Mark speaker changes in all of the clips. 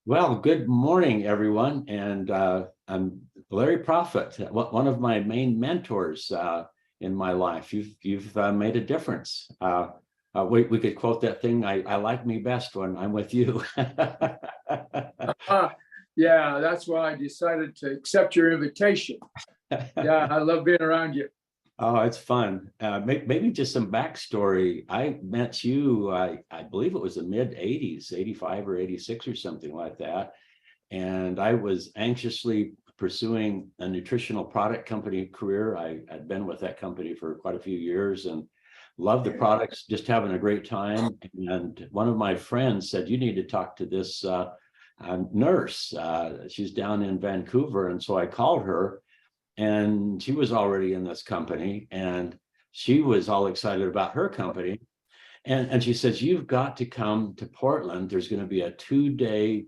Speaker 1: Well, good morning, everyone. And I'm Larry Proffit, one of my main mentors in my life. You've made a difference. We could quote that thing, I like me best when I'm with you.
Speaker 2: Uh, yeah, that's why I decided to accept your invitation. Yeah, I love being around you.
Speaker 1: Oh, it's fun. Maybe just some backstory. I met you, I believe it was the mid 80s, 85 or 86 or something like that. And I was anxiously pursuing a nutritional product company career. I'd been with that company for quite a few years and loved the products, just having a great time. And one of my friends said, you need to talk to this nurse. She's down in Vancouver. And so I called her, and she was already in this company, and she was all excited about her company. And she says, you've got to come to Portland. There's going to be a 2-day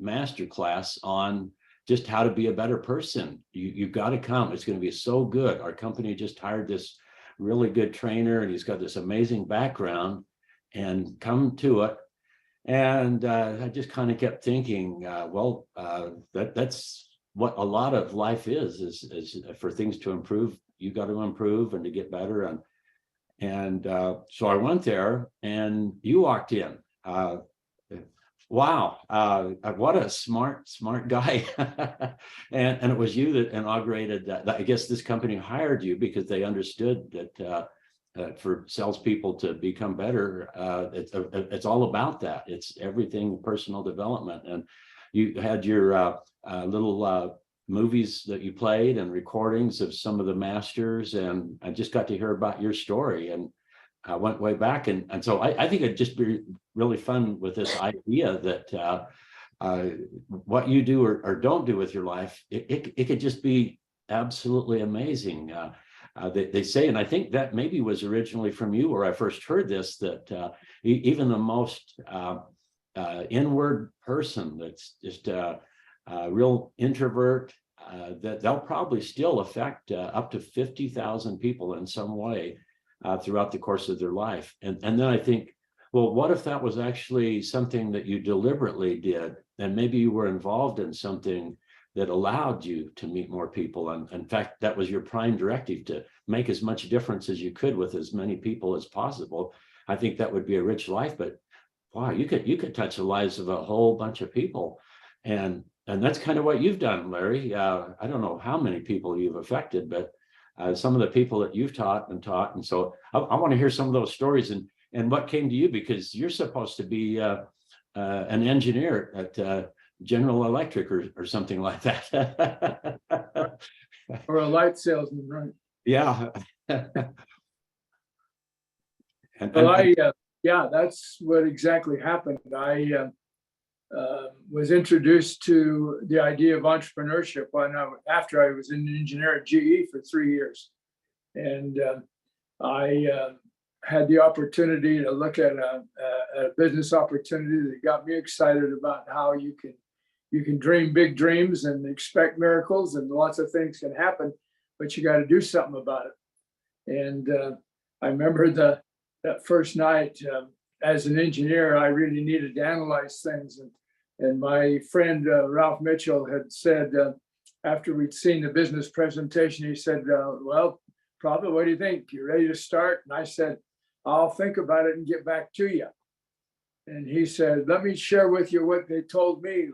Speaker 1: masterclass on just how to be a better person. You've got to come. It's going to be so good. Our company just hired this really good trainer, and he's got this amazing background, and come to it. And I just kind of kept thinking, that's what a lot of life is for things to improve. You got to improve and to get better. And so I went there, and you walked in. Wow, what a smart guy. And it was you that inaugurated that. I guess this company hired you because they understood that for salespeople to become better, it's all about that. It's everything personal development. And you had your little movies that you played and recordings of some of the masters, and I just got to hear about your story, and I went way back. And so I think it'd just be really fun with this idea that what you do or don't do with your life, it could just be absolutely amazing. They say, and I think that maybe was originally from you where I first heard this, that even the most inward person that's just a real introvert, that they'll probably still affect up to 50,000 people in some way throughout the course of their life. And then I think, well, what if that was actually something that you deliberately did, and maybe you were involved in something that allowed you to meet more people. And in fact, that was your prime directive, to make as much difference as you could with as many people as possible. I think that would be a rich life. But wow, you could touch the lives of a whole bunch of people. And that's kind of what you've done, Larry. I don't know how many people you've affected, but some of the people that you've taught. And so I want to hear some of those stories and what came to you, because you're supposed to be an engineer at General Electric or something like that.
Speaker 2: Or a light salesman, right?
Speaker 1: Yeah.
Speaker 2: Yeah, that's what exactly happened. I was introduced to the idea of entrepreneurship after I was an engineer at GE for 3 years. And I had the opportunity to look at a business opportunity that got me excited about how you can dream big dreams and expect miracles, and lots of things can happen, but you got to do something about it. And I remember that first night, as an engineer, I really needed to analyze things. And my friend, Ralph Mitchell, had said, after we'd seen the business presentation, he said, well, Proffit, what do you think? You ready to start? And I said, I'll think about it and get back to you. And he said, let me share with you what they told me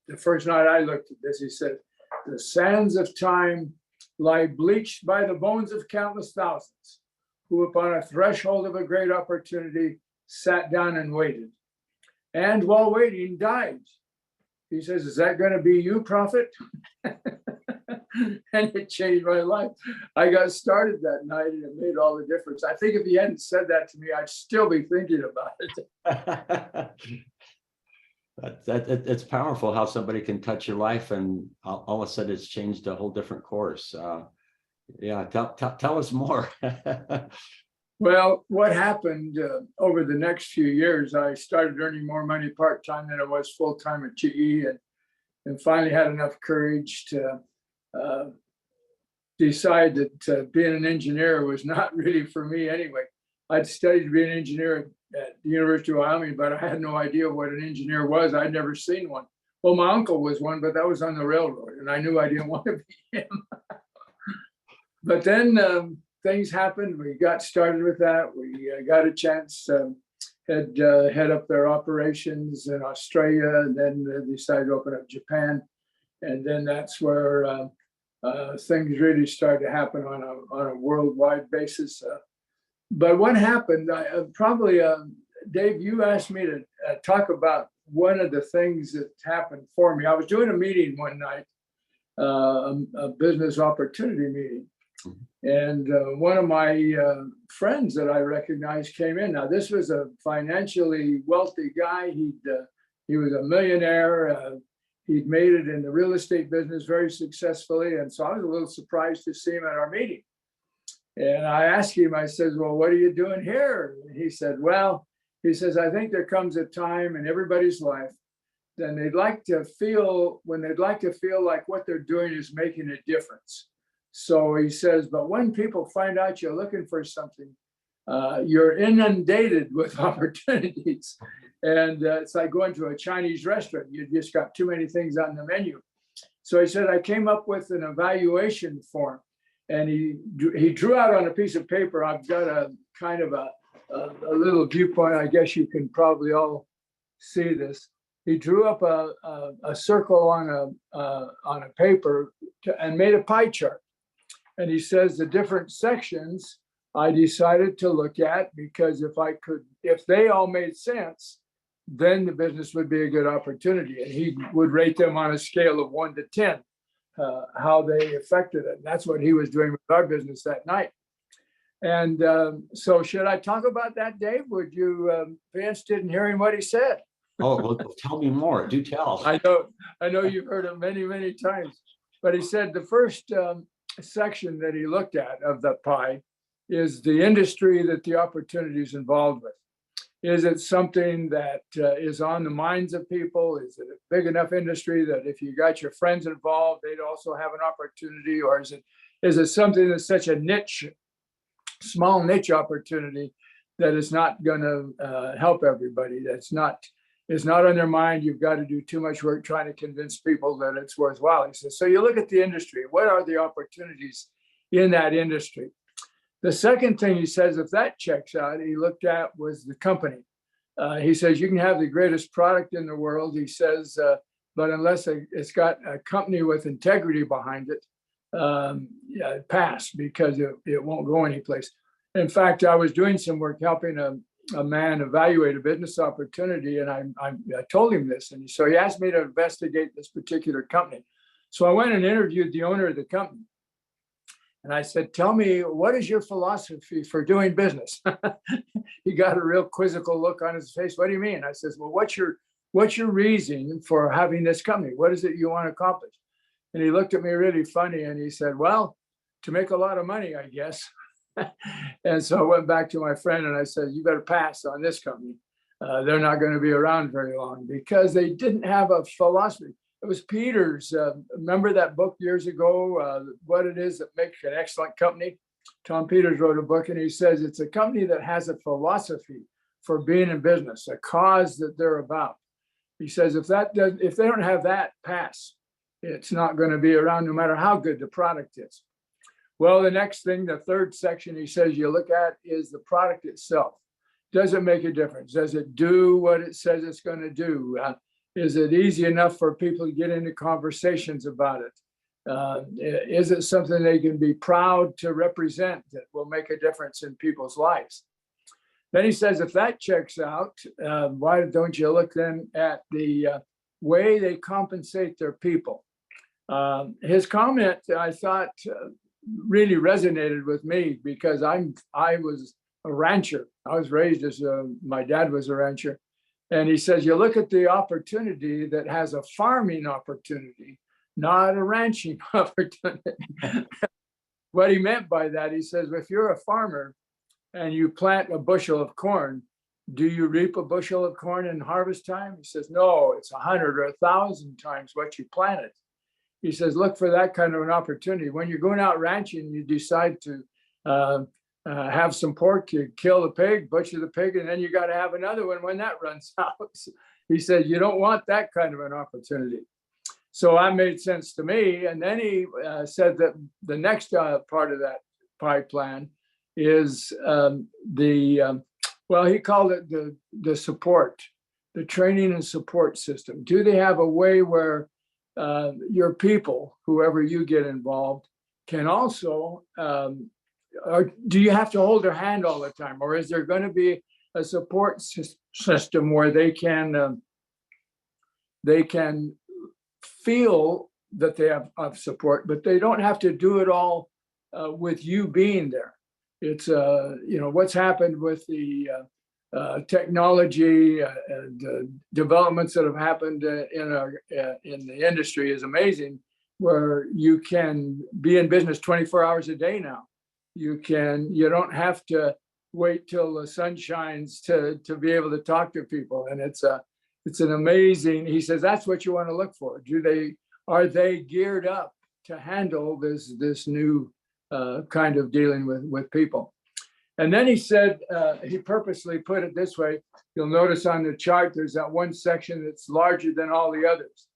Speaker 2: the first night I looked at this. He said, the sands of time lie bleached by the bones of countless thousands who upon a threshold of a great opportunity sat down and waited, and while waiting died. He says, is that going to be you, Proffit? And it changed my life. I got started that night, and it made all the difference. I think if he hadn't said that to me, I'd still be thinking about
Speaker 1: it. It's powerful how somebody can touch your life, and all of a sudden it's changed a whole different course. Yeah, tell us more.
Speaker 2: Well, what happened over the next few years, I started earning more money part-time than I was full-time at GE, and finally had enough courage to decide that being an engineer was not really for me anyway. I'd studied to be an engineer at the University of Wyoming, but I had no idea what an engineer was. I'd never seen one. Well, my uncle was one, but that was on the railroad, and I knew I didn't want to be him. But then things happened. We got started with that. We got a chance, head up their operations in Australia, and then decided to open up Japan. And then that's where things really started to happen on a worldwide basis. But what happened, Dave, you asked me to talk about one of the things that happened for me. I was doing a meeting one night, a business opportunity meeting. And one of my friends that I recognized came in. Now, this was a financially wealthy guy. He was a millionaire. He'd made it in the real estate business very successfully. And so I was a little surprised to see him at our meeting. And I asked him, I said, well, what are you doing here? And he said, well, he says, I think there comes a time in everybody's life then they'd like to feel like what they're doing is making a difference. So he says, but when people find out you're looking for something, you're inundated with opportunities. And it's like going to a Chinese restaurant. You just got too many things on the menu. So he said, I came up with an evaluation form. And he drew out on a piece of paper. I've got a kind of a little viewpoint. I guess you can probably all see this. He drew up a circle on a paper and made a pie chart. And he says the different sections I decided to look at because if they all made sense, then the business would be a good opportunity. And he would rate them on a scale of 1 to 10, how they affected it. And that's what he was doing with our business that night. And so should I talk about that, Dave? Would you be interested in hearing what he said?
Speaker 1: Oh, well, tell me more. Do tell.
Speaker 2: I know you've heard it many, many times. But he said the first section that he looked at of the pie is the industry that the opportunity is involved with. Is it something that is on the minds of people? Is it a big enough industry that if you got your friends involved, they'd also have an opportunity? Or is it something that's such a niche, small niche opportunity that is not going to help everybody? It's not on their mind. You've got to do too much work trying to convince people that it's worthwhile. He says, so you look at the industry. What are the opportunities in that industry? The second thing he says, if that checks out, he looked at was the company. He says, you can have the greatest product in the world. He says, but unless it's got a company with integrity behind it, pass, because it won't go anyplace. In fact, I was doing some work helping a man evaluate a business opportunity, and I told him this. And so he asked me to investigate this particular company. So I went and interviewed the owner of the company. And I said, tell me, what is your philosophy for doing business? He got a real quizzical look on his face. What do you mean? I says, well, what's your reason for having this company? What is it you want to accomplish? And he looked at me really funny and he said, well, to make a lot of money, I guess. And so I went back to my friend and I said, you better pass on this company. They're not going to be around very long because they didn't have a philosophy. It was Peter's. Remember that book years ago, What It Is That Makes an Excellent Company? Tom Peters wrote a book and he says it's a company that has a philosophy for being in business, a cause that they're about. He says if they don't have that, pass. It's not going to be around no matter how good the product is. Well, the next thing, the third section he says you look at is the product itself. Does it make a difference? Does it do what it says it's going to do? Is it easy enough for people to get into conversations about it? Is it something they can be proud to represent that will make a difference in people's lives? Then he says, if that checks out, why don't you look then at the way they compensate their people? His comment, I thought, really resonated with me because I was a rancher. I was raised as my dad was a rancher. And he says, you look at the opportunity that has a farming opportunity, not a ranching opportunity. What he meant by that, he says, if you're a farmer and you plant a bushel of corn, do you reap a bushel of corn in harvest time? He says, no, it's 100 or 1,000 times what you planted. He says, look for that kind of an opportunity. When you're going out ranching, you decide to have some pork, you kill the pig, butcher the pig, and then you got to have another one when that runs out. He said, you don't want that kind of an opportunity. So that made sense to me. And then he said that the next part of that pie plan is well, he called it the support, the training and support system. Do they have a way where your people, whoever you get involved, can also, or do you have to hold their hand all the time? Or is there going to be a support system where they can feel that they have support, but they don't have to do it all with you being there? It's what's happened with the technology and developments that have happened in the industry is amazing, where you can be in business 24 hours a day now. You don't have to wait till the sun shines to be able to talk to people. And it's an amazing, he says, that's what you want to look for. Are they geared up to handle this new kind of dealing with people? And then he said, he purposely put it this way. You'll notice on the chart, there's that one section that's larger than all the others.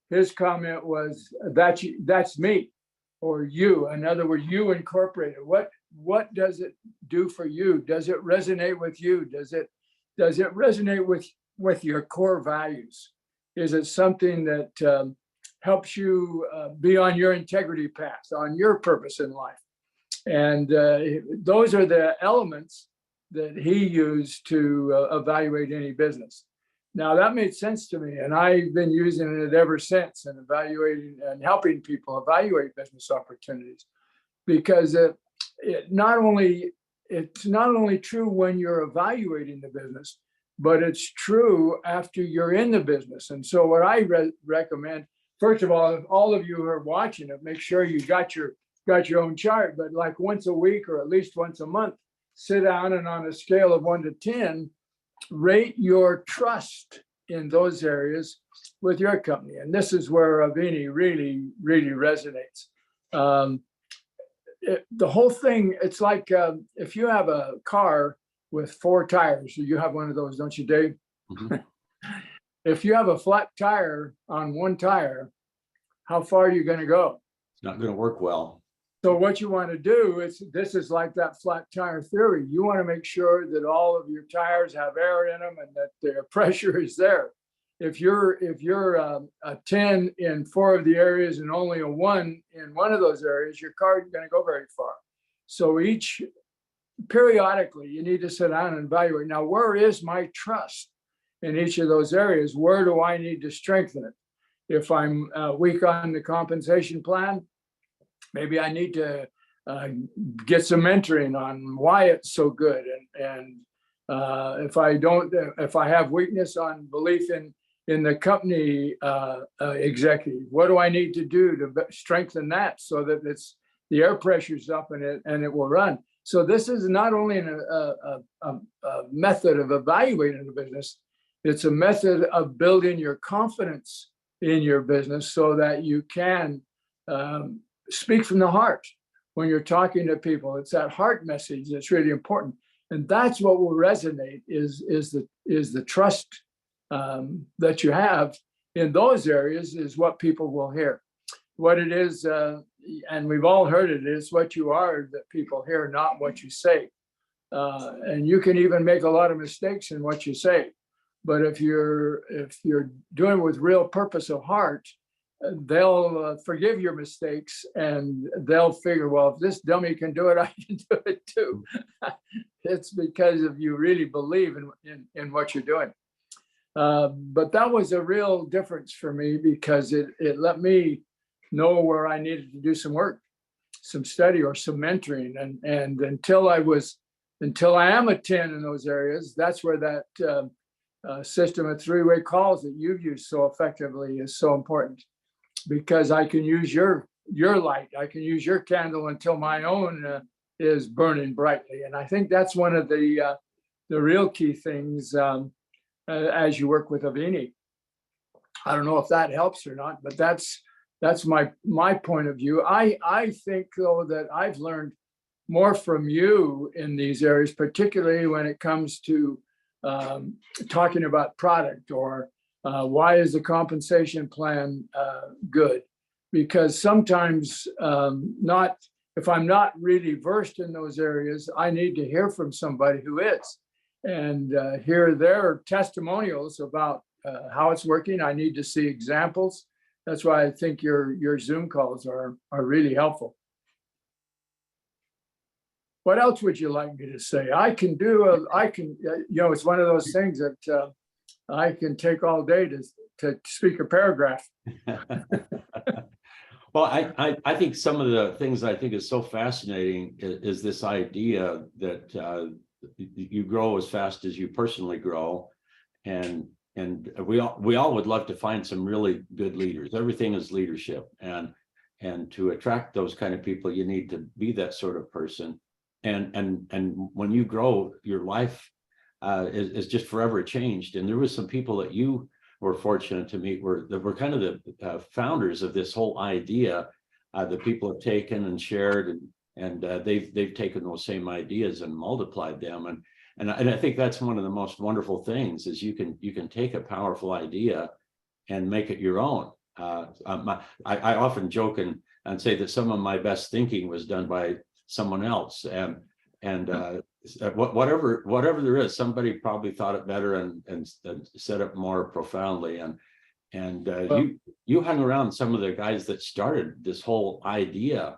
Speaker 2: His comment was, that's me, or you. In other words, you incorporated. What does it do for you? Does it resonate with you? Does it resonate with your core values? Is it something that helps you be on your integrity path, on your purpose in life? And those are the elements that he used to evaluate any business. Now that made sense to me, and I've been using it ever since, and evaluating and helping people evaluate business opportunities, because it's not only true when you're evaluating the business, but it's true after you're in the business. And so what I recommend, first of all of you who are watching it, make sure you got your own chart, but like once a week or at least once a month, sit down and on a scale of 1 to 10, rate your trust in those areas with your company. And this is where Avini really, really resonates. The whole thing, it's like if you have a car with 4 tires, you have one of those, don't you, Dave? Mm-hmm. If you have a flat tire on one tire, how far are you going to go?
Speaker 1: It's not going to work well.
Speaker 2: So what you want to do this is like that flat tire theory. You want to make sure that all of your tires have air in them and that their pressure is there. If you're a 10 in 4 of the areas and only a 1 in one of those areas, your car isn't going to go very far. So periodically, you need to sit down and evaluate. Now, where is my trust in each of those areas? Where do I need to strengthen it? If I'm weak on the compensation plan, maybe I need to get some mentoring on why it's so good. And if I have weakness on belief in the company executive, what do I need to do to strengthen that so that the air pressure's up and it will run? So this is not only a method of evaluating the business, it's a method of building your confidence in your business so that you can speak from the heart when you're talking to people. It's that heart message that's really important, and that's what will resonate is the trust that you have in those areas is what people will hear. What it is, and we've all heard it, is what you are that people hear, not what you say. And you can even make a lot of mistakes in what you say, but if you're doing it with real purpose of heart, they'll forgive your mistakes and they'll figure, well, if this dummy can do it, I can do it too. It's because of you really believe in what you're doing. But that was a real difference for me because it let me know where I needed to do some work, some study or some mentoring. And until I am a 10 in those areas, that's where that system of 3-way calls that you've used so effectively is so important, because I can use your light. I can use your candle until my own is burning brightly. And I think that's one of the real key things as you work with Avini. I don't know if that helps or not, but that's my point of view. I think though that I've learned more from you in these areas, particularly when it comes to talking about product or why is the compensation plan good? Because sometimes if I'm not really versed in those areas, I need to hear from somebody who is and hear their testimonials about how it's working. I need to see examples. That's why I think your Zoom calls are really helpful. What else would you like me to say? It's one of those things that I can take all day to speak a paragraph.
Speaker 1: Well, I think some of the things I think is so fascinating is this idea that you grow as fast as you personally grow, and we all would love to find some really good leaders. Everything is leadership, and to attract those kind of people, you need to be that sort of person. And when you grow, your life is just forever changed. And there was some people that you were fortunate to meet that were kind of the founders of this whole idea that people have taken and shared, and they've taken those same ideas and multiplied them. And I think that's one of the most wonderful things is you can take a powerful idea and make it your own. I often joke and say that some of my best thinking was done by someone else, and whatever there is, somebody probably thought it better and said it more profoundly. You hung around some of the guys that started this whole idea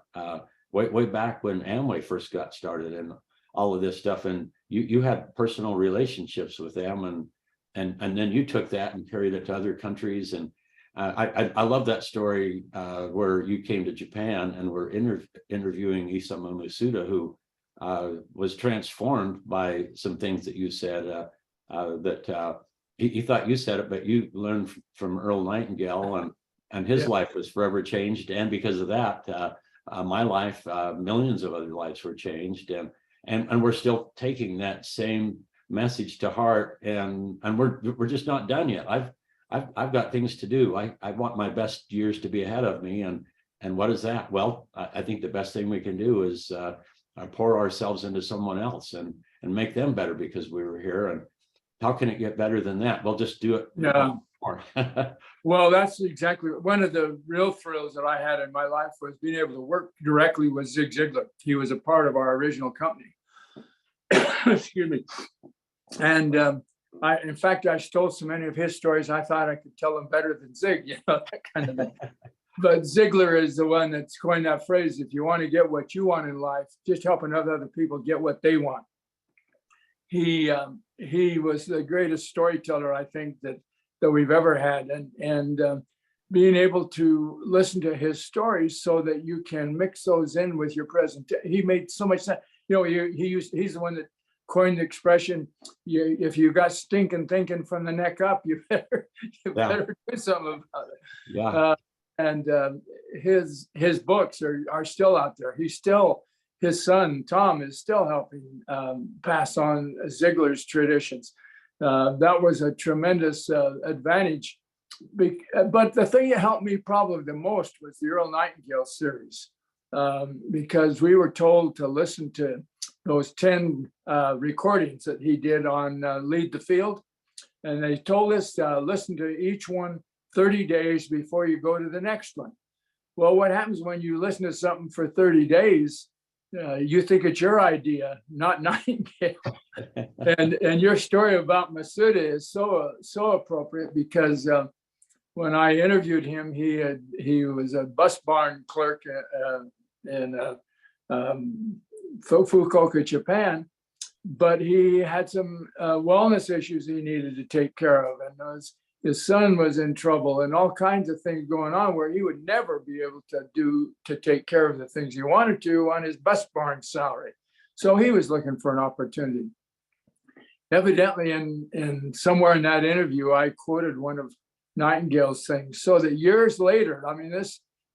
Speaker 1: way back when Amway first got started and all of this stuff, and you had personal relationships with them, and then you took that and carried it to other countries. And I love that story where you came to Japan and were interviewing Isamu Masuda, who was transformed by some things that you said, that he thought you said it, but you learned from Earl Nightingale, and his life was forever changed. And because of that, my life, millions of other lives were changed, and we're still taking that same message to heart, and we're just not done yet. I've got things to do. I want my best years to be ahead of me. And what is that? Well, I think the best thing we can do is pour ourselves into someone else and make them better because we were here. And how can it get better than that? We'll just do it more.
Speaker 2: Well, that's exactly one of the real thrills that I had in my life was being able to work directly with Zig Ziglar. He was a part of our original company. Excuse me. And in fact, I stole so many of his stories, I thought I could tell them better than Zig, that kind of thing. But Ziglar is the one that's coined that phrase, if you want to get what you want in life, just help other people get what they want. He was the greatest storyteller, I think, that we've ever had. And being able to listen to his stories so that you can mix those in with your present. He made so much sense. He's the one that coined the expression, if you got stinking thinking from the neck up, you better do something about it.
Speaker 1: Yeah.
Speaker 2: His books are still out there. His son Tom is still helping pass on Ziglar's traditions. That was a tremendous advantage. But the thing that helped me probably the most was the Earl Nightingale series, because we were told to listen to those 10 recordings that he did on Lead the Field. And they told us listen to each one 30 days before you go to the next one. Well, what happens when you listen to something for 30 days, you think it's your idea, not Nightingale. and your story about Masuda is so appropriate because when I interviewed him, he was a bus barn clerk in Fukuoka, Japan, but he had some wellness issues he needed to take care of, and his son was in trouble, and all kinds of things going on where he would never be able to take care of the things he wanted to on his bus barn salary. So he was looking for an opportunity. Evidently, in somewhere in that interview, I quoted one of Nightingale's things, so that years later, I mean,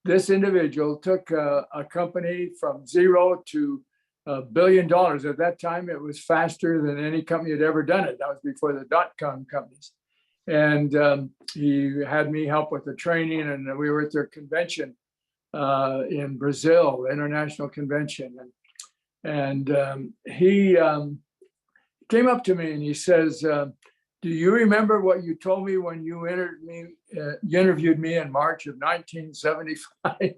Speaker 2: this individual took a company from zero to $1 billion. At that time, it was faster than any company had ever done it. That was before the dot-com companies. And he had me help with the training, and we were at their convention in Brazil, international convention. And he came up to me and he says, do you remember what you told me when you interviewed me in March of 1975?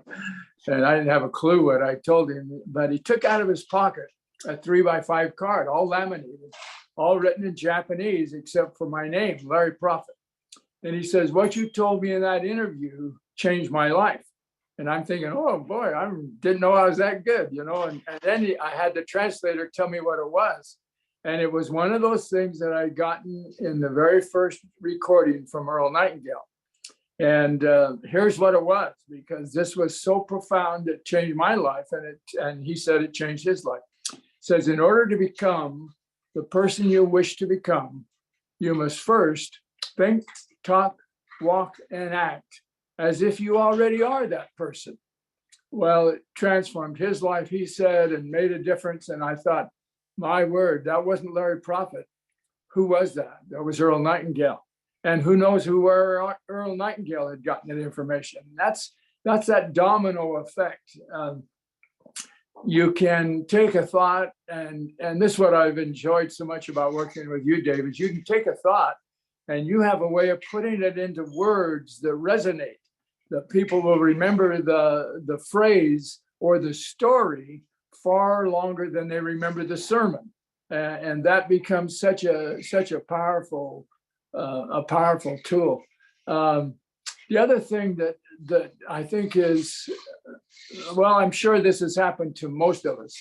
Speaker 2: And I didn't have a clue what I told him, but he took out of his pocket a 3x5 card, all laminated, all written in Japanese, except for my name, Larry Proffit. And he says, what you told me in that interview changed my life. And I'm thinking, oh boy, I didn't know I was that good, you know. And then I had the translator tell me what it was. And it was one of those things that I'd gotten in the very first recording from Earl Nightingale. And here's what it was, because this was so profound, it changed my life. And he said it changed his life. It says, in order to become the person you wish to become, you must first think, talk, walk, and act as if you already are that person. Well, it transformed his life, he said, and made a difference. And I thought, my word, that wasn't Larry Proffit. Who was that? That was Earl Nightingale. And who knows where Earl Nightingale had gotten that information. That's that domino effect. You can take a thought, and this is what I've enjoyed so much about working with you, David. You can take a thought and you have a way of putting it into words that resonate, that people will remember the phrase or the story far longer than they remember the sermon. And that becomes such a powerful tool. The other thing that I think is, well, I'm sure this has happened to most of us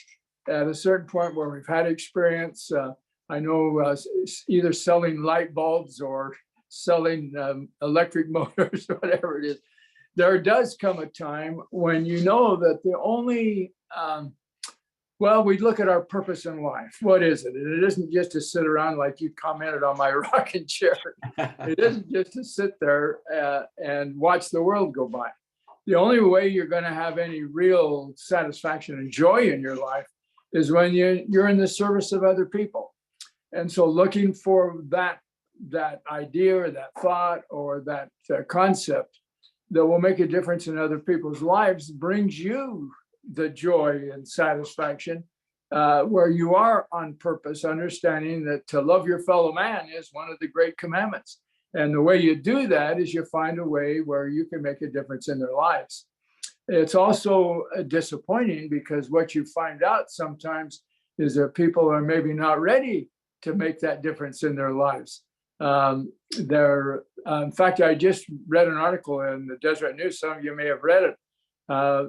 Speaker 2: at a certain point where we've had experience. I know either selling light bulbs or selling electric motors, whatever it is. There does come a time when you know that the only, well, we look at our purpose in life. What is it? And it isn't just to sit around like you commented on my rocking chair. It isn't just to sit there and watch the world go by. The only way you're going to have any real satisfaction and joy in your life is when you're in the service of other people. And so looking for that idea or that thought or that concept that will make a difference in other people's lives brings you the joy and satisfaction where you are on purpose, understanding that to love your fellow man is one of the great commandments. And the way you do that is you find a way where you can make a difference in their lives. It's also disappointing because what you find out sometimes is that people are maybe not ready to make that difference in their lives. In fact, I just read an article in the Deseret News, some of you may have read it.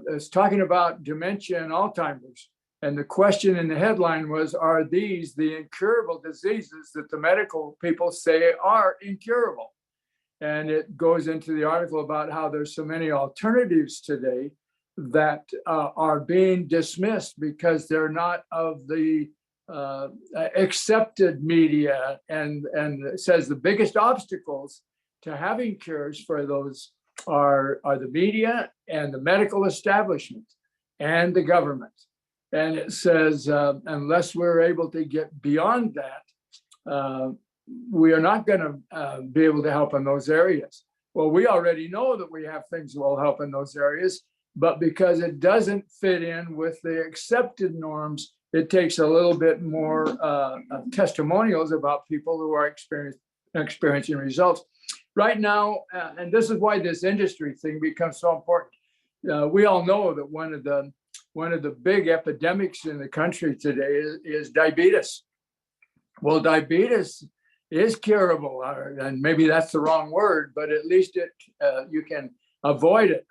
Speaker 2: It's talking about dementia and Alzheimer's. And the question in the headline was, are these the incurable diseases that the medical people say are incurable? And it goes into the article about how there's so many alternatives today that are being dismissed because they're not of the accepted media. And it says the biggest obstacles to having cures for those are the media and the medical establishment and the government. And it says, unless we're able to get beyond that, we are not going to be able to help in those areas. Well, we already know that we have things that will help in those areas, but because it doesn't fit in with the accepted norms, it takes a little bit more testimonials about people who are experiencing results. Right now, and this is why this industry thing becomes so important. We all know that one of the big epidemics in the country today is diabetes. Well, diabetes is curable, and maybe that's the wrong word, but at least you can avoid it.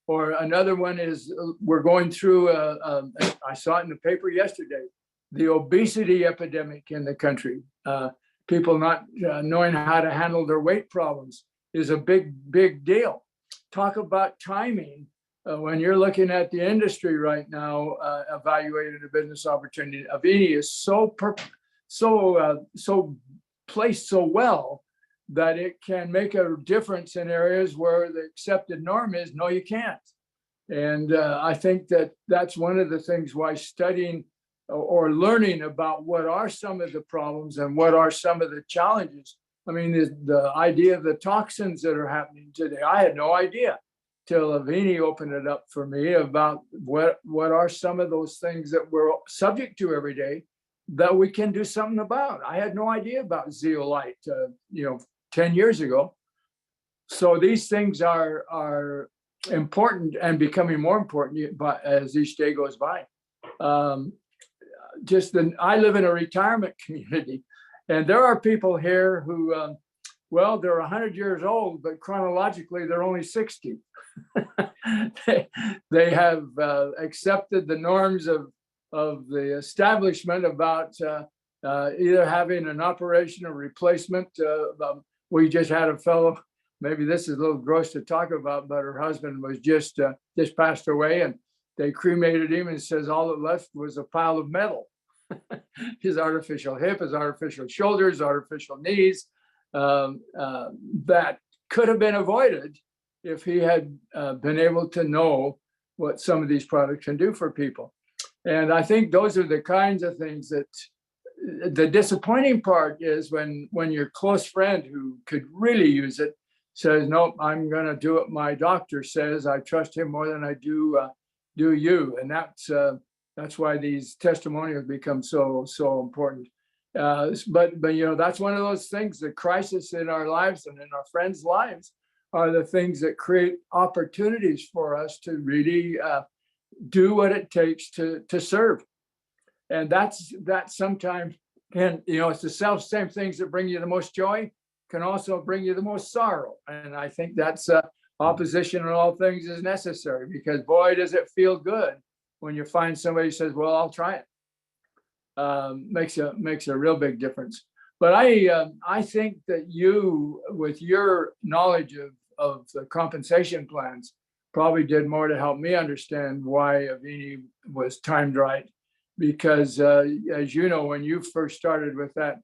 Speaker 2: Or another one is we're going through. I saw it in the paper yesterday, the obesity epidemic in the country. People not knowing how to handle their weight problems is a big deal. Talk about timing. When you're looking at the industry right now, evaluating a business opportunity, Avini is so placed so well that it can make a difference in areas where the accepted norm is no, you can't. And I think that's one of the things why studying or learning about what are some of the problems and what are some of the challenges. I mean, the idea of the toxins that are happening today, I had no idea. till Avini opened it up for me about what are some of those things that we're subject to every day that we can do something about. I had no idea about zeolite, 10 years ago. So these things are important and becoming more important as each day goes by. I live in a retirement community, and there are people here who, they're 100 years old, but chronologically they're only 60. they have accepted the norms of the establishment about either having an operation or replacement. We just had a fellow, maybe this is a little gross to talk about, but her husband was just passed away, and they cremated him, and says all that left was a pile of metal. His artificial hip, his artificial shoulders, artificial knees, that could have been avoided if he had been able to know what some of these products can do for people. And I think those are the kinds of things that the disappointing part is when your close friend who could really use it says, nope, I'm going to do what my doctor says. I trust him more than I do you. And that's why these testimonials become so important. But that's one of those things. The crisis in our lives and in our friends' lives are the things that create opportunities for us to really do what it takes to serve. And that's sometimes it's the same things that bring you the most joy can also bring you the most sorrow. And I think that's opposition in all things is necessary, because boy, does it feel good when you find somebody who says, well, I'll try it. Makes a real big difference. But I think that you, with your knowledge of the compensation plans, probably did more to help me understand why Avini was timed right. Because as you know, when you first started with that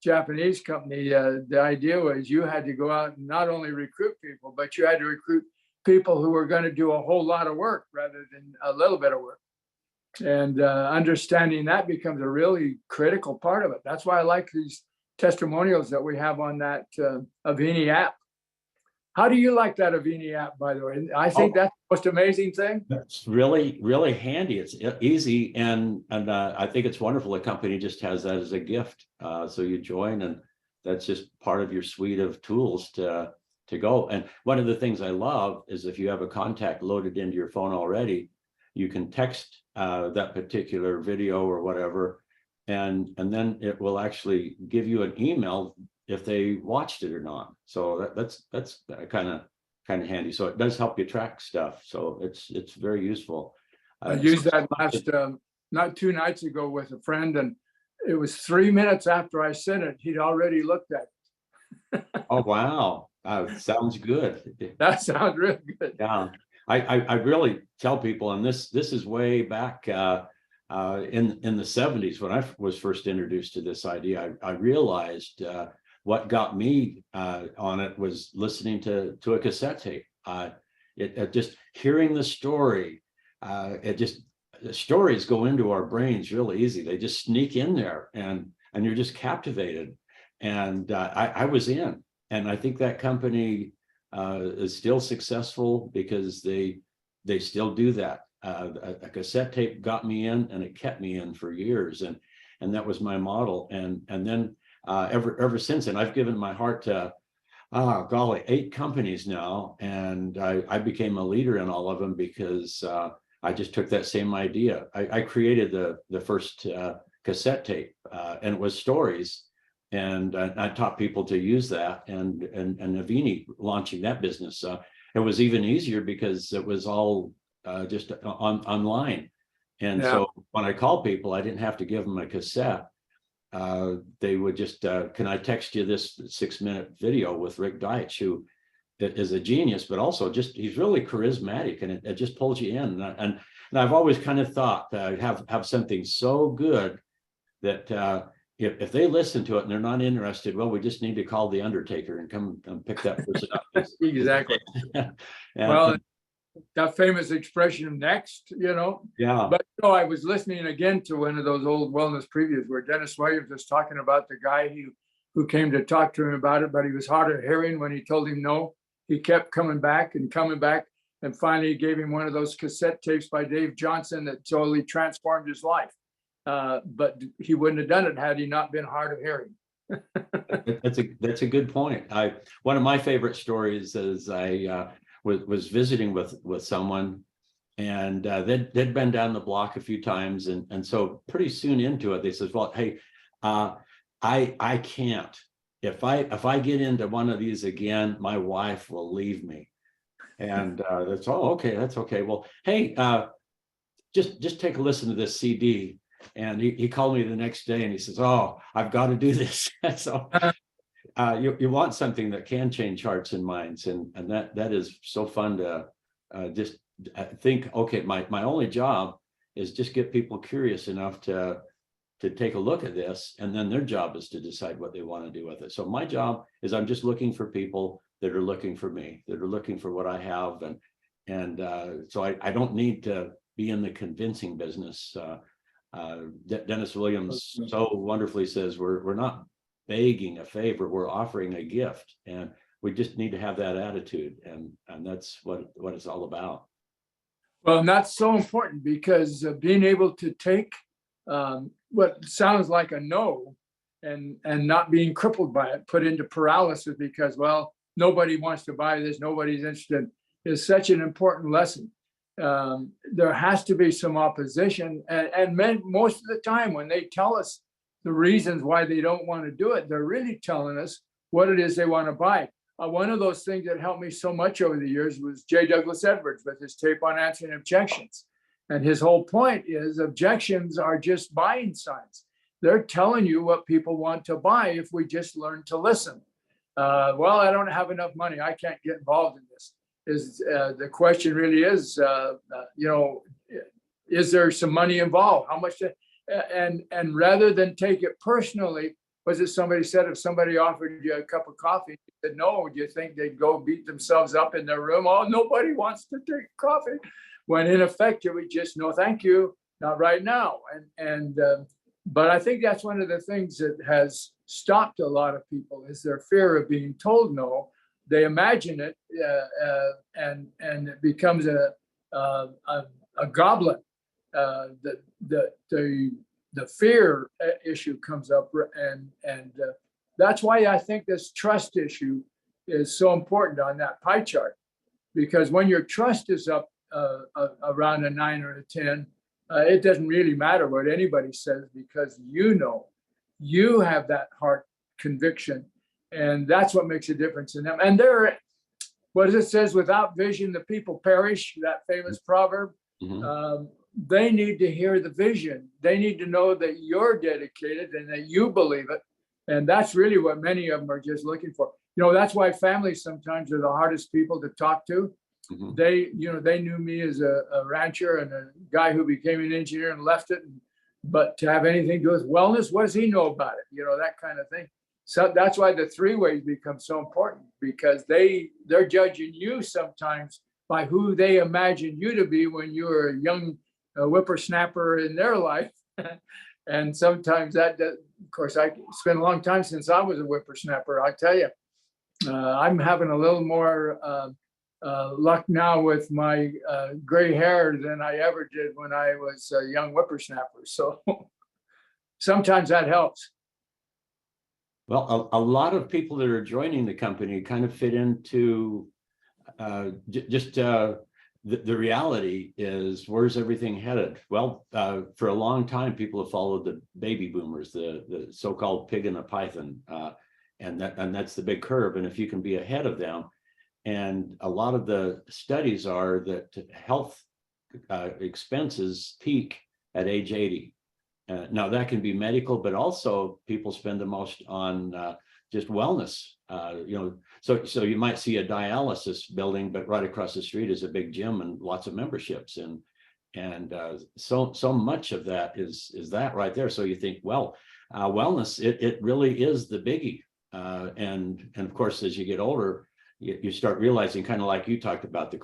Speaker 2: Japanese company, the idea was you had to go out and not only recruit people, but you had to recruit people who were going to do a whole lot of work rather than a little bit of work. And understanding that becomes a really critical part of it. That's why I like these testimonials that we have on that Avini app. How do you like that Avini app, by the way? I think that's the most amazing thing.
Speaker 1: It's really, really handy. It's easy, and I think it's wonderful. The company just has that as a gift. So you join, and that's just part of your suite of tools to go. And one of the things I love is if you have a contact loaded into your phone already, you can text that particular video or whatever, and then it will actually give you an email if they watched it or not. So that's kind of handy. So it does help you track stuff. So it's very useful.
Speaker 2: I used that last not 2 nights ago with a friend, and it was 3 minutes after I sent it, he'd already looked at it.
Speaker 1: Oh wow, sounds good.
Speaker 2: That sounds really good.
Speaker 1: Yeah, I really tell people, and this is way back in the 70s when I was first introduced to this idea. I realized what got me on it was listening to a cassette tape. It just hearing the story. The stories go into our brains really easy. They just sneak in there, and you're just captivated. And I was in, and I think that company is still successful because they still do that. A cassette tape got me in, and it kept me in for years, and that was my model. And then ever since, and I've given my heart to 8 companies now, and I became a leader in all of them because I just took that same idea. I created the first cassette tape, and it was stories, and I taught people to use that. And Avini launching that business, it was even easier because it was all just online. And so when I called people, I didn't have to give them a cassette. They would just, can I text you this 6-minute video with Rick Deitch, who is a genius, but also he's really charismatic, and it just pulls you in. And I've always kind of thought have something so good that if they listen to it and they're not interested, well, we just need to call the Undertaker and come and pick that person up.
Speaker 2: Exactly. Well, that famous expression, next,
Speaker 1: Yeah.
Speaker 2: But I was listening again to one of those old wellness previews where Dennis Williams was talking about the guy who came to talk to him about it, but he was hard of hearing when he told him no. He kept coming back, and And finally, he gave him one of those cassette tapes by Dave Johnson that totally transformed his life. But he wouldn't have done it had he not been hard of hearing.
Speaker 1: That's a good point. One of my favorite stories is I was visiting with someone, and they'd been down the block a few times, and so pretty soon into it, they said, "Well, hey, I can't. If I get into one of these again, my wife will leave me." And that's that's okay. Well, hey, just take a listen to this CD. And he called me the next day and he says, "Oh, I've got to do this." So you want something that can change hearts and minds, and that is so fun to just think, okay, my only job is just get people curious enough to take a look at this, and then their job is to decide what they want to do with it. So my job is I'm just looking for people that are looking for me, that are looking for what I have, and so I don't need to be in the convincing business. Dennis Williams so wonderfully says we're not begging a favor, we're offering a gift, and we just need to have that attitude, and that's what it's all about.
Speaker 2: Well, and that's so important, because being able to take what sounds like a no and not being crippled by it, put into paralysis because, well, nobody wants to buy this, nobody's interested, is such an important lesson. There has to be some opposition, and most of the time when they tell us the reasons why they don't want to do it, they're really telling us what it is they want to buy. One of those things that helped me so much over the years was J. Douglas Edwards with his tape on answering objections. And his whole point is objections are just buying signs. They're telling you what people want to buy if we just learn to listen. Well, I don't have enough money, I can't get involved in this. The question really is, is there some money involved? How much? And rather than take it personally, was it somebody said, if somebody offered you a cup of coffee, you said no, do you think they'd go beat themselves up in their room? Oh, nobody wants to take coffee. When in effect, you would just, no, thank you, not right now. But I think that's one of the things that has stopped a lot of people is their fear of being told no. They imagine it, and it becomes a goblet. The fear issue comes up, and that's why I think this trust issue is so important on that pie chart, because when your trust is up around a 9 or a 10, it doesn't really matter what anybody says, because you have that heart conviction. And that's what makes a difference in them. And what it says, without vision, the people perish, that famous proverb. Mm-hmm. They need to hear the vision. They need to know that you're dedicated and that you believe it. And that's really what many of them are just looking for. That's why families sometimes are the hardest people to talk to. Mm-hmm. They knew me as a rancher and a guy who became an engineer and left it. But to have anything to do with wellness, what does he know about it? That kind of thing. So that's why the three ways become so important, because they're judging you sometimes by who they imagine you to be when you were a young whippersnapper in their life. And sometimes of course, I spent a long time since I was a whippersnapper. I tell you, I'm having a little more luck now with my gray hair than I ever did when I was a young whippersnapper. So sometimes that helps.
Speaker 1: Well, a lot of people that are joining the company kind of fit into the reality is, where's everything headed? Well, for a long time, people have followed the baby boomers, the so-called pig and the python, and that's the big curve. And if you can be ahead of them, and a lot of the studies are that health expenses peak at age 80. Now that can be medical, but also people spend the most on just wellness. So you might see a dialysis building, but right across the street is a big gym and lots of memberships, and so much of that is that right there. So you think, well, wellness, it really is the biggie, and of course, as you get older, you start realizing, kind of like you talked about, the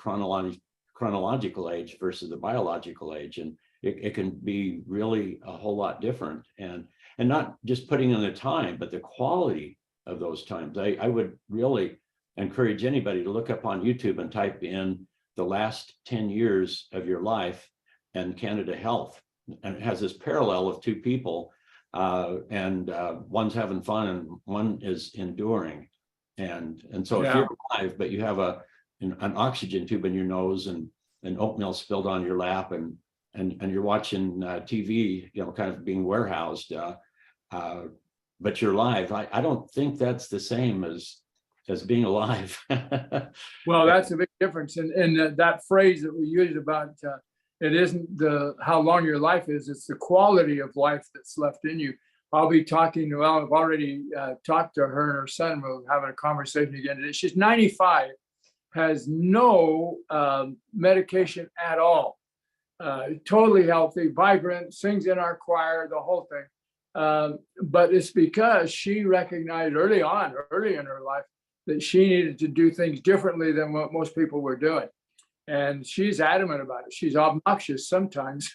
Speaker 1: chronological age versus the biological age, and it can be really a whole lot different, and not just putting in the time, but the quality of those times. I would really encourage anybody to look up on YouTube and type in the last 10 years of your life and Canada Health. And it has this parallel of two people, and one's having fun and one is enduring. And so if you're alive, but you have an oxygen tube in your nose and oatmeal spilled on your lap, and you're watching TV, kind of being warehoused, but you're alive. I don't think that's the same as being alive.
Speaker 2: Well, that's a big difference. And that phrase that we use about it isn't how long your life is, it's the quality of life that's left in you. I'll be talking, well, I've already talked to her and her son. We're having a conversation again today. She's 95, has no medication at all. Totally healthy, vibrant, sings in our choir, the whole thing. But it's because she recognized early in her life, that she needed to do things differently than what most people were doing. And she's adamant about it. She's obnoxious sometimes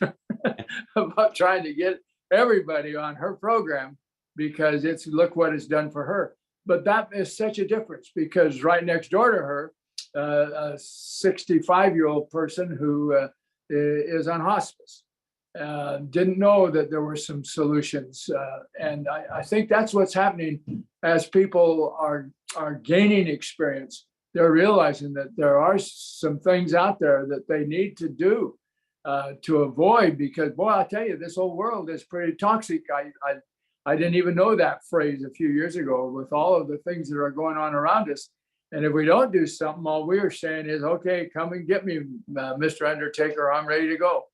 Speaker 2: about trying to get everybody on her program, because look what it's done for her. But that is such a difference, because right next door to her, a 65-year-old person who is on hospice, didn't know that there were some solutions. And I think that's what's happening as people are gaining experience. They're realizing that there are some things out there that they need to do to avoid, because boy, I'll tell you, this whole world is pretty toxic. I didn't even know that phrase a few years ago with all of the things that are going on around us. And if we don't do something, all we are saying is, okay, come and get me, Mr. Undertaker, I'm ready to go.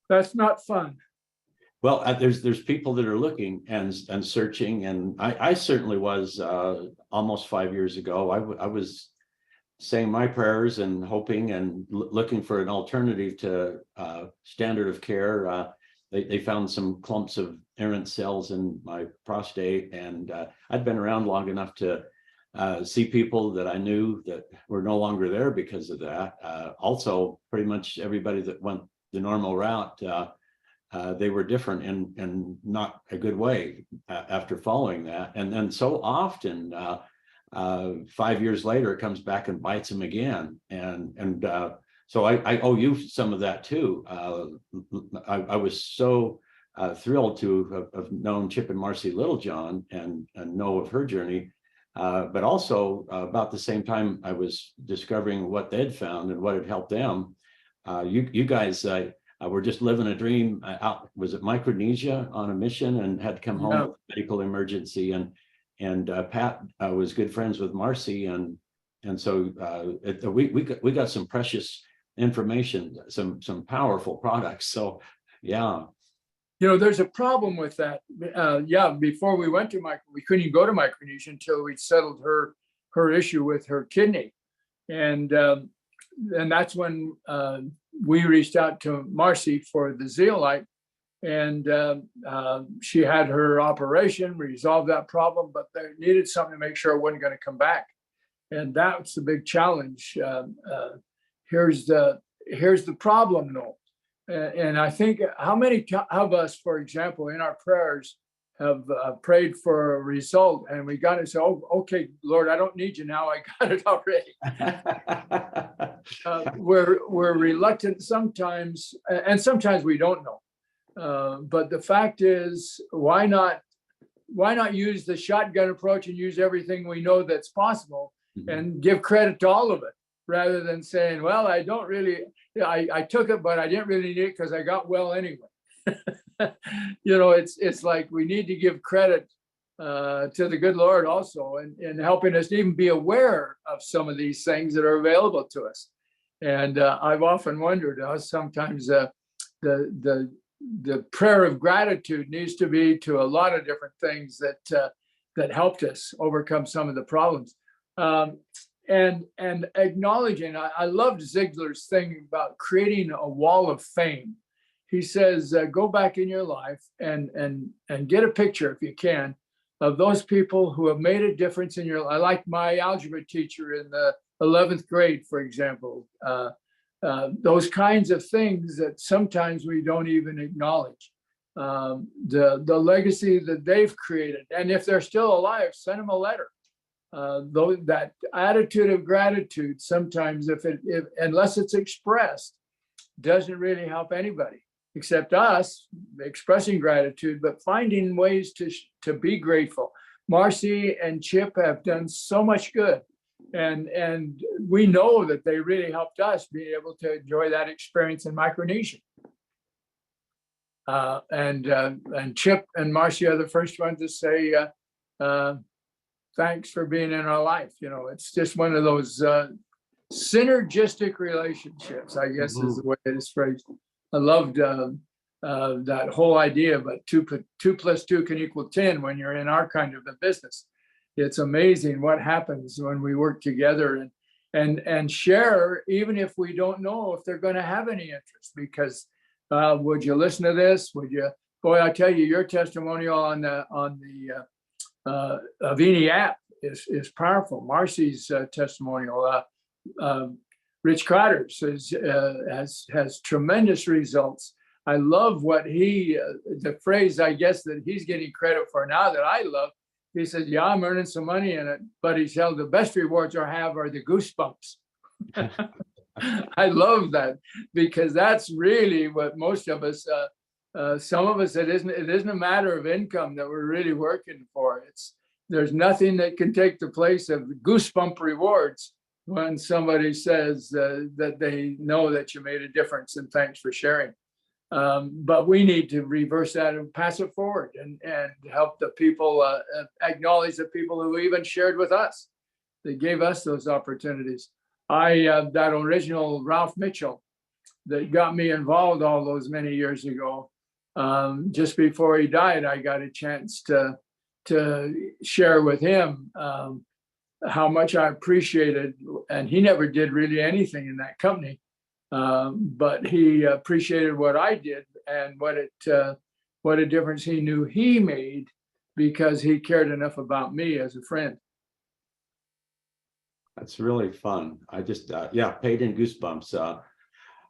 Speaker 2: That's not fun.
Speaker 1: Well, there's people that are looking and searching, and I certainly was almost 5 years ago. I was saying my prayers and hoping and looking for an alternative to standard of care. They found some clumps of errant cells in my prostate, and I'd been around long enough to see people that I knew that were no longer there because of that. Also, pretty much everybody that went the normal route, they were different in not a good way after following that. And then so often, 5 years later, it comes back and bites them again. And so I owe you some of that too. I was so thrilled to have known Chip and Marcy Littlejohn and know of her journey. But also about the same time I was discovering what they'd found and what had helped them. You guys were just living a dream out, was it Micronesia, on a mission, and had to come home with a medical emergency. And Pat was good friends with Marcy, and so we got some precious information, some powerful products. So yeah.
Speaker 2: There's a problem with that. Before we went to we couldn't even go to Micronesia until we settled her issue with her kidney. And that's when we reached out to Marcy for the zeolite, and she had her operation, resolved that problem, but they needed something to make sure it wasn't going to come back. And that's the big challenge. Here's the problem, though. And I think how many of us, for example, in our prayers have prayed for a result, and we got to say, oh, okay, Lord, I don't need you now. I got it already. We're reluctant sometimes, and sometimes we don't know. But the fact is, why not use the shotgun approach and use everything we know that's possible, and give credit to all of it, rather than saying, well, I don't really, I took it, but I didn't really need it because I got well anyway. It's like we need to give credit to the good Lord also, in helping us even be aware of some of these things that are available to us. And I've often wondered, sometimes the prayer of gratitude needs to be to a lot of different things that helped us overcome some of the problems. And acknowledging, I loved Ziegler's thing about creating a wall of fame. He says, go back in your life and get a picture, if you can, of those people who have made a difference in your life. I like my algebra teacher in the 11th grade, for example. Those kinds of things that sometimes we don't even acknowledge. The legacy that they've created. And if they're still alive, send them a letter. though that attitude of gratitude, sometimes if unless it's expressed, doesn't really help anybody except us expressing gratitude, but finding ways to be grateful. Marcy and Chip have done so much good. And we know that they really helped us be able to enjoy that experience in Micronesia. And Chip and Marcy are the first ones to say, thanks for being in our life. You know, it's just one of those synergistic relationships, I guess is the way it is phrased. I loved that whole idea, but two plus two can equal 10 when you're in our kind of a business. It's amazing what happens when we work together and share, even if we don't know if they're going to have any interest, because would you listen to this? Would you? Boy, I tell you, your testimonial on the Avini app is powerful. Marcy's testimonial, Rich Carter's has tremendous results. I love what the phrase, I guess, that he's getting credit for now that I love. He says, yeah, I'm earning some money in it, but he said the best rewards I have are the goosebumps. I love that, because that's really what most of us, some of us, it isn't a matter of income that we're really working for. There's nothing that can take the place of goosebump rewards when somebody says that they know that you made a difference and thanks for sharing. But we need to reverse that and pass it forward and help the people, acknowledge the people who even shared with us. They gave us those opportunities. That original Ralph Mitchell that got me involved all those many years ago, just before he died, I got a chance to share with him how much I appreciated, and he never did really anything in that company. But he appreciated what I did and what a difference he knew he made, because he cared enough about me as a friend.
Speaker 1: That's really fun. I just, paid in goosebumps.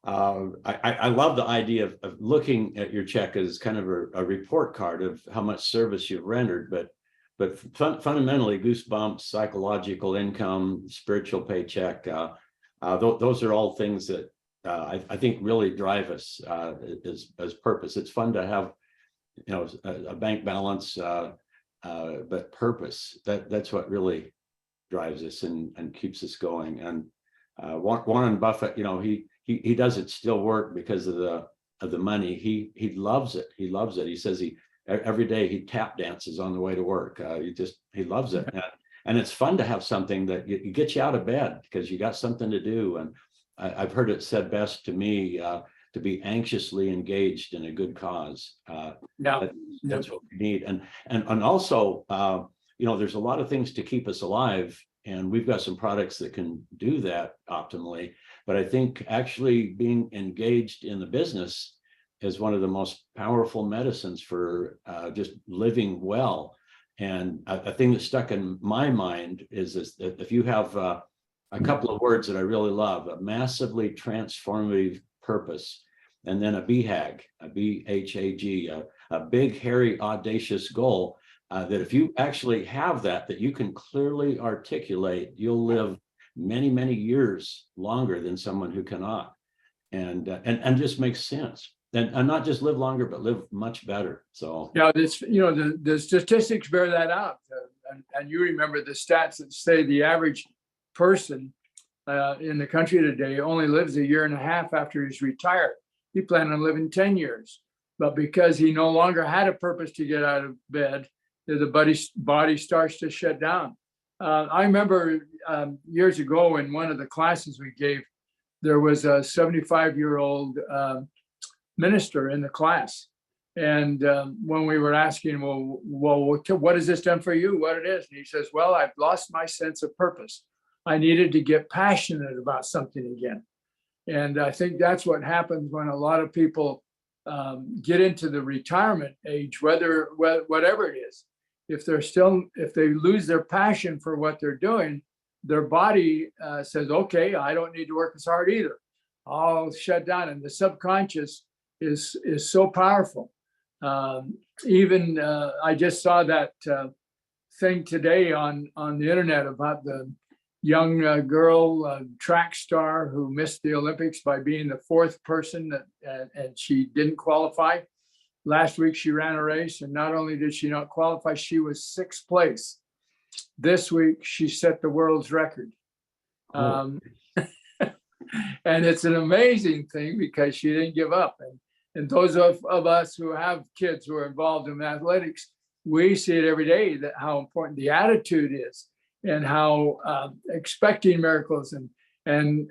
Speaker 1: I love the idea of looking at your check as kind of a report card of how much service you've rendered, but fundamentally goosebumps, psychological income, spiritual paycheck, those are all things that I think really drive us as purpose. It's fun to have, a bank balance, but purpose, that's what really drives us and keeps us going. And Warren Buffett, he doesn't still work because of the money. He loves it. He loves it. He says every day he tap dances on the way to work. He loves it. And it's fun to have something that you get you out of bed because you got something to do. And I've heard it said best to me, to be anxiously engaged in a good cause. That's what we need. And also, there's a lot of things to keep us alive, and we've got some products that can do that optimally. But I think actually being engaged in the business is one of the most powerful medicines for just living well. And a thing that stuck in my mind is that if you have a couple of words that I really love: a massively transformative purpose, and then a BHAG, a BHAG, a big, hairy, audacious goal, that if you actually have that you can clearly articulate, you'll live many, many years longer than someone who cannot, and just makes sense. And not just live longer, but live much better. So
Speaker 2: the statistics bear that out, and you remember the stats that say the average person in the country today only lives a year and a half after he's retired. He planned on living 10 years, but because he no longer had a purpose to get out of bed, the body starts to shut down. I remember years ago in one of the classes we gave, there was a 75-year-old minister in the class. And when we were asking, well, what has this done for you? What it is? And he says, well, I've lost my sense of purpose. I needed to get passionate about something again. And I think that's what happens when a lot of people get into the retirement age, whatever it is. If they lose their passion for what they're doing, their body says, okay, I don't need to work as hard either. I'll shut down. And the subconscious is so powerful. I just saw that thing today on the internet about the young girl track star who missed the Olympics by being the fourth person and she didn't qualify. Last week she ran a race, and not only did she not qualify, she was sixth place. This week she set the world's record.
Speaker 1: Oh.
Speaker 2: And it's an amazing thing because she didn't give up. And those of us who have kids who are involved in athletics, we see it every day, that how important the attitude is, and how expecting miracles and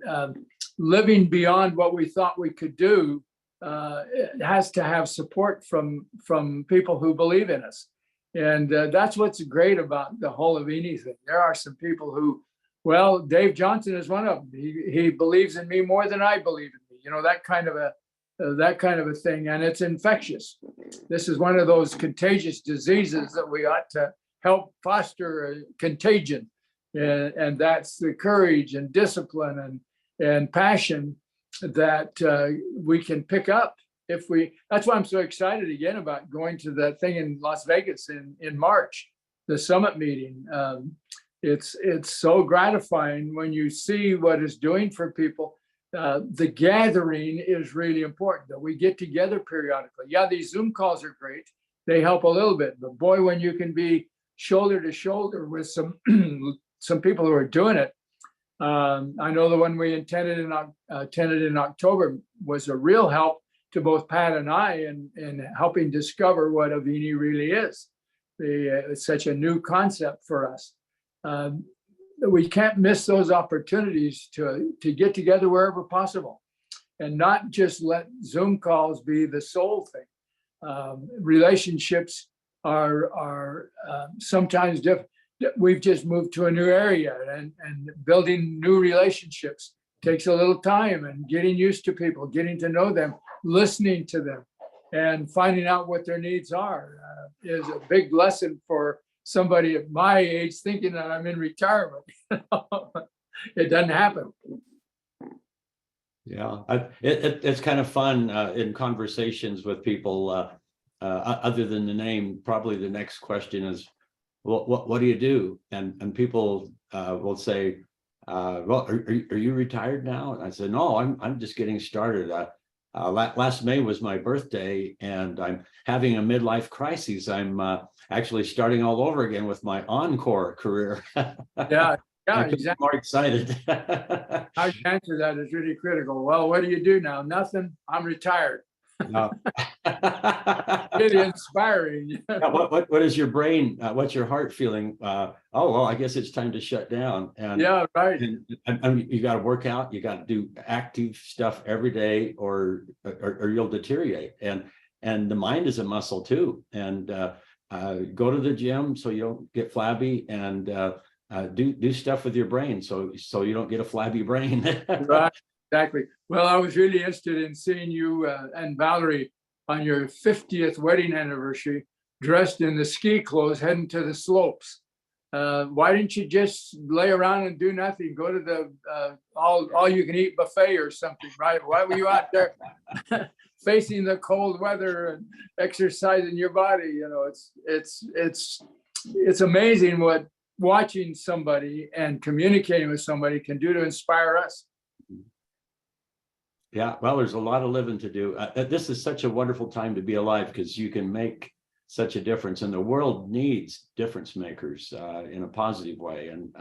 Speaker 2: living beyond what we thought we could do it has to have support from people who believe in us. And that's what's great about the whole Avini thing. There are some people who, well, Dave Johnson is one of them. He believes in me more than I believe in me. You know, that kind of a thing, and it's infectious. This is one of those contagious diseases that we ought to help foster a contagion, and that's the courage and discipline and passion that we can pick up if we. That's why I'm so excited again about going to that thing in Las Vegas in March, the summit meeting. It's so gratifying when you see what it's doing for people. The gathering is really important, that we get together periodically. Yeah, these Zoom calls are great. They help a little bit, but boy, when you can be shoulder to shoulder with some some people who are doing it. I know the one we attended in October was a real help to both Pat and I in helping discover what Avini really is. It's such a new concept for us. We can't miss those opportunities to get together wherever possible, and not just let Zoom calls be the sole thing. Relationships are sometimes different. We've just moved to a new area, and building new relationships takes a little time, and getting used to people, getting to know them, listening to them, and finding out what their needs are is a big lesson for somebody at my age thinking that I'm in retirement. It doesn't happen.
Speaker 1: Yeah, it's kind of fun in conversations with people. Other than the name, probably the next question is, well, what do you do? And people will say, well, are you retired now? And I said, no, I'm just getting started. Last May was my birthday, and I'm having a midlife crisis. I'm actually starting all over again with my encore career.
Speaker 2: Yeah, exactly.
Speaker 1: More excited.
Speaker 2: How you answer that is really critical. Well, what do you do now? Nothing. I'm retired.
Speaker 1: No.
Speaker 2: Really inspiring.
Speaker 1: Yeah, what is your brain? What's your heart feeling? Oh, well, I guess it's time to shut down. And
Speaker 2: yeah, right.
Speaker 1: And you got to work out. You got to do active stuff every day, or you'll deteriorate. And the mind is a muscle too. And go to the gym so you don't get flabby, and do stuff with your brain so you don't get a flabby brain.
Speaker 2: Right. Exactly. Well, I was really interested in seeing you and Valerie on your 50th wedding anniversary, dressed in the ski clothes, heading to the slopes. Why didn't you just lay around and do nothing? Go to the all you can eat buffet or something, right? Why were you out there facing the cold weather and exercising your body? You know, it's amazing what watching somebody and communicating with somebody can do to inspire us.
Speaker 1: Yeah, well, there's a lot of living to do. This is such a wonderful time to be alive, because you can make such a difference, and the world needs difference makers in a positive way. And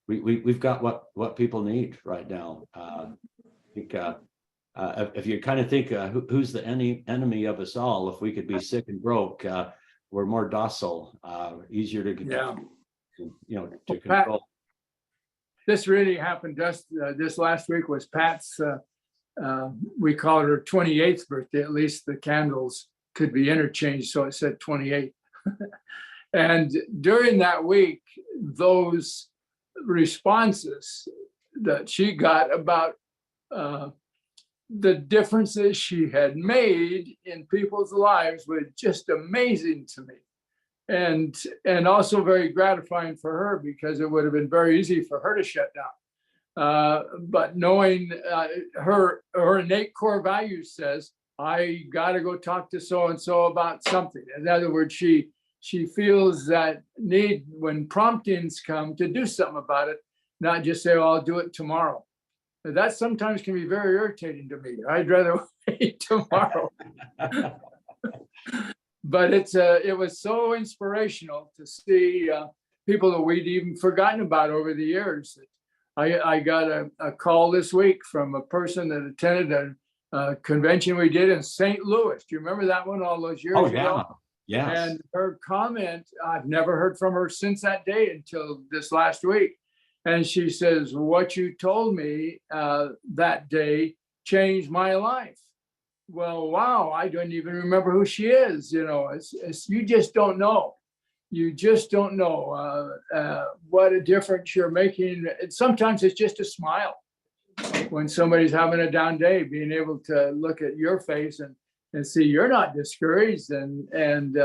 Speaker 1: we've got what people need right now. I think if you kind of think who's the enemy of us all, if we could be sick and broke, we're more docile, easier to to control.
Speaker 2: Pat, this really happened just this last week. Was Pat's we call it her 28th birthday. At least the candles could be interchanged, so it said 28. And during that week, those responses that she got about the differences she had made in people's lives were just amazing to me, and also very gratifying for her, because it would have been very easy for her to shut down. But knowing her innate core values says, I got to go talk to so-and-so about something. In other words, she she feels that need when promptings come to do something about it, not just say, oh, I'll do it tomorrow. That sometimes can be very irritating to me. I'd rather wait tomorrow. But it was so inspirational to see people that we'd even forgotten about over the years. I got a call this week from a person that attended a convention we did in St. Louis. Do you remember that one all those years ago?
Speaker 1: Yes.
Speaker 2: And her comment, I've never heard from her since that day until this last week. And she says, what you told me that day changed my life. Well, wow, I don't even remember who she is. You know, you just don't know. You just don't know what a difference you're making. Sometimes it's just a smile. When somebody's having a down day, being able to look at your face and see you're not discouraged. And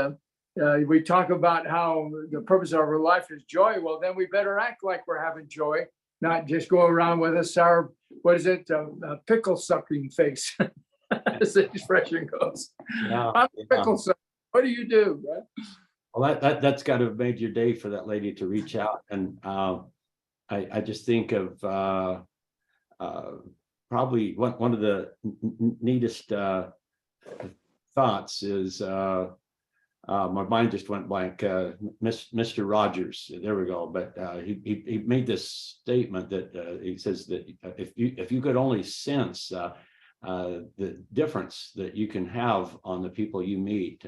Speaker 2: we talk about how the purpose of our life is joy. Well, then we better act like we're having joy, not just go around with a sour, a pickle sucking face, as the expression goes.
Speaker 1: Yeah,
Speaker 2: I'm a pickle sucker. What do you do, right?
Speaker 1: Well, that's got to have made your day for that lady to reach out. And I just think of probably one of the neatest thoughts is my mind just went blank. Mr. Rogers, there we go. But he made this statement that he says that if you could only sense the difference that you can have on the people you meet.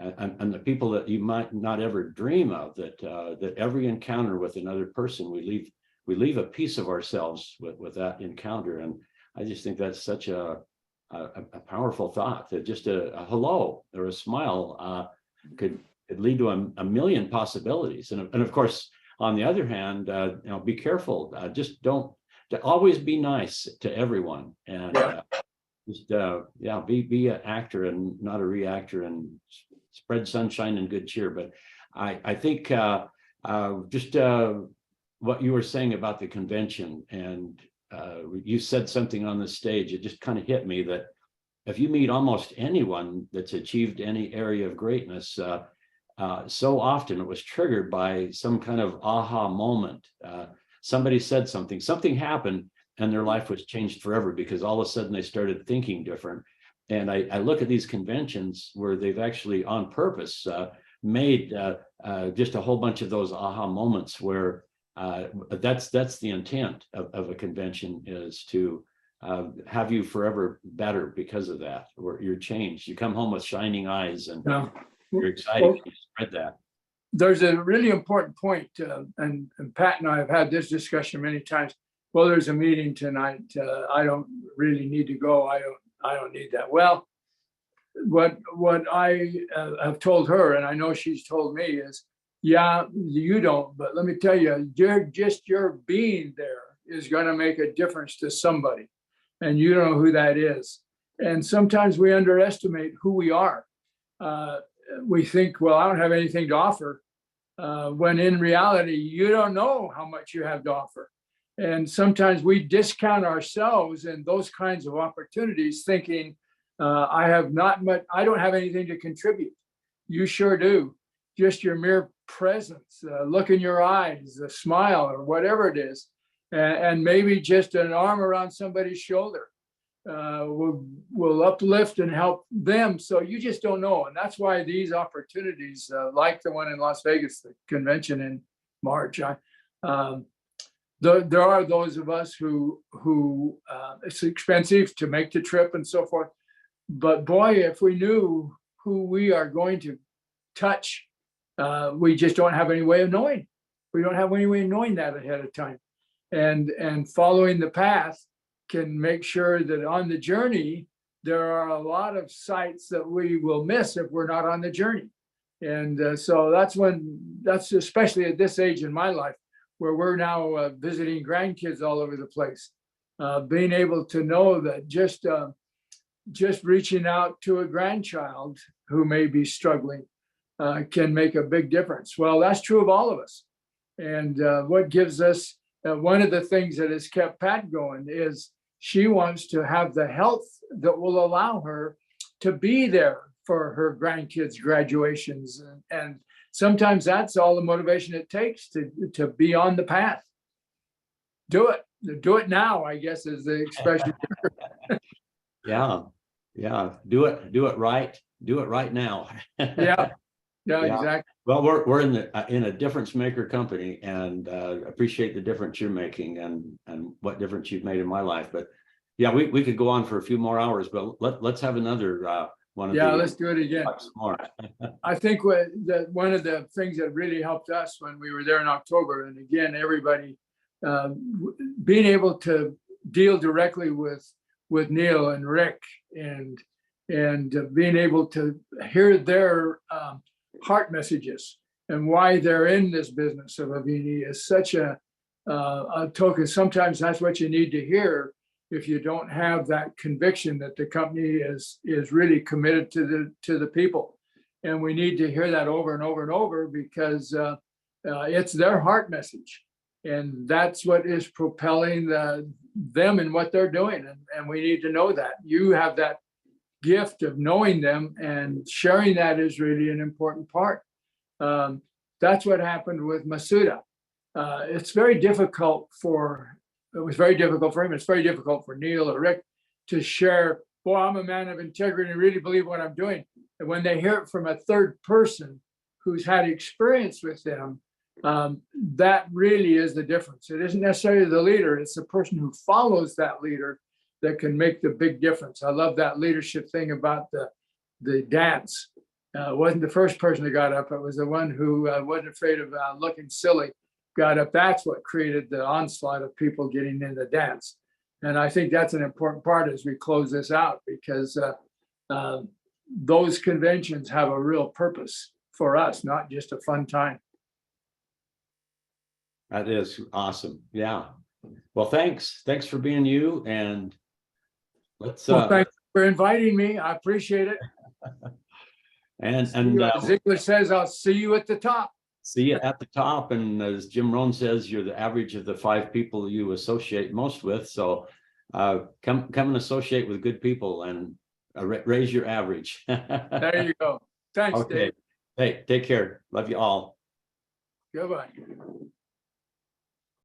Speaker 1: And the people that you might not ever dream of, that every encounter with another person, we leave a piece of ourselves with that encounter. And I just think that's such a powerful thought, that just a hello or a smile could lead to a million possibilities. And of course, on the other hand, be careful. Just don't always be nice to everyone. And be an actor and not a reactor, and spread sunshine and good cheer. But I think just what you were saying about the convention, and you said something on the stage, it just kind of hit me that if you meet almost anyone that's achieved any area of greatness, so often it was triggered by some kind of aha moment. Somebody said something happened, and their life was changed forever because all of a sudden they started thinking different. And I look at these conventions where they've actually on purpose made just a whole bunch of those aha moments where that's the intent of a convention, is to have you forever better because of that, or you're changed. You come home with shining eyes and you're excited.
Speaker 2: Well,
Speaker 1: you spread that.
Speaker 2: There's a really important point, and Pat and I have had this discussion many times. Well, there's a meeting tonight. I don't really need to go. I don't need that. Well, what I have told her, and I know she's told me, is, yeah, you don't, but let me tell you, your being there is going to make a difference to somebody, and you don't know who that is. And sometimes we underestimate who we are. We think, well, I don't have anything to offer, when in reality, you don't know how much you have to offer. And sometimes we discount ourselves in those kinds of opportunities, thinking, I have not much, I don't have anything to contribute. You sure do. Just your mere presence, look in your eyes, a smile, or whatever it is, and maybe just an arm around somebody's shoulder will uplift and help them. So you just don't know. And that's why these opportunities, like the one in Las Vegas, the convention in March, there are those of us who it's expensive to make the trip and so forth. But boy, if we knew who we are going to touch, we just don't have any way of knowing. We don't have any way of knowing that ahead of time. And following the path can make sure that on the journey, there are a lot of sights that we will miss if we're not on the journey. And so that's especially at this age in my life, where we're now visiting grandkids all over the place, being able to know that just reaching out to a grandchild who may be struggling can make a big difference. Well, that's true of all of us. And what gives us, one of the things that has kept Pat going is she wants to have the health that will allow her to be there for her grandkids' graduations and sometimes that's all the motivation it takes to be on the path. Do it now, I guess is the expression.
Speaker 1: Yeah. Yeah. Do it right now.
Speaker 2: Yeah,
Speaker 1: Yeah.
Speaker 2: exactly.
Speaker 1: Well, we're in a difference maker company, and appreciate the difference you're making and what difference you've made in my life. But yeah, we could go on for a few more hours, but let's have another one of
Speaker 2: Yeah,
Speaker 1: these.
Speaker 2: let's do it again.
Speaker 1: More.
Speaker 2: I think one of the things that really helped us when we were there in October, and again, everybody being able to deal directly with Neil and Rick, and being able to hear their heart messages and why they're in this business of Avini is such a token. Sometimes that's what you need to hear if you don't have that conviction that the company is really committed to the people. And we need to hear that over and over and over, because it's their heart message, and that's what is propelling them and what they're doing. And we need to know that. You have that gift of knowing them, and sharing that is really an important part. That's what happened with Masuda. It's very difficult it was very difficult for him. It's very difficult for Neil or Rick to share, well, I'm a man of integrity and really believe what I'm doing. And when they hear it from a third person who's had experience with them, that really is the difference. It isn't necessarily the leader, it's the person who follows that leader that can make the big difference. I love that leadership thing about the dance. It wasn't the first person that got up, it was the one who wasn't afraid of looking silly, got up. That's what created the onslaught of people getting in the dance. And I think that's an important part as we close this out, because those conventions have a real purpose for us, not just a fun time.
Speaker 1: That is awesome. Yeah. Well, thanks for being you, and let's
Speaker 2: Well, thanks for inviting me. I appreciate it.
Speaker 1: and
Speaker 2: Ziegler says, I'll see you at the top.
Speaker 1: See you at the top. And as Jim Rohn says, you're the average of the 5 people you associate most with. So come and associate with good people and raise your average.
Speaker 2: There you go. Thanks,
Speaker 1: okay.
Speaker 2: Dave.
Speaker 1: Hey, take care. Love you all.
Speaker 2: Goodbye.